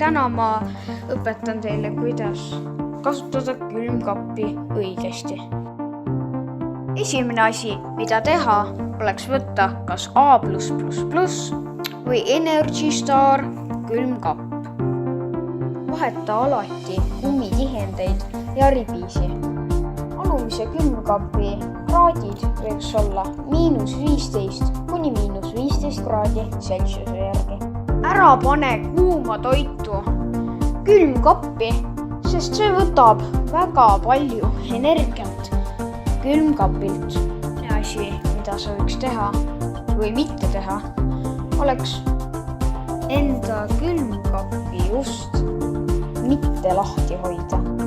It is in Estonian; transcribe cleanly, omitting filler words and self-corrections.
täna ma õpetan teile, kuidas kasutada külmkappi õigesti. Esimene asi, mida teha, oleks võtta kas A++ või Energy Star külmkapp. Vaheta alati kummitihendeid ja ribiisi. Alumise külmkapi kraadid võiks olla –15 kuni –15 kraadi Celsiuse järgi. Ära pane kuuma toitu külmkappi, sest see võtab väga palju energiat külmkapilt. Asi, mida sa võiks teha või mitte teha, oleks enda külmkappi just mitte lahti hoida.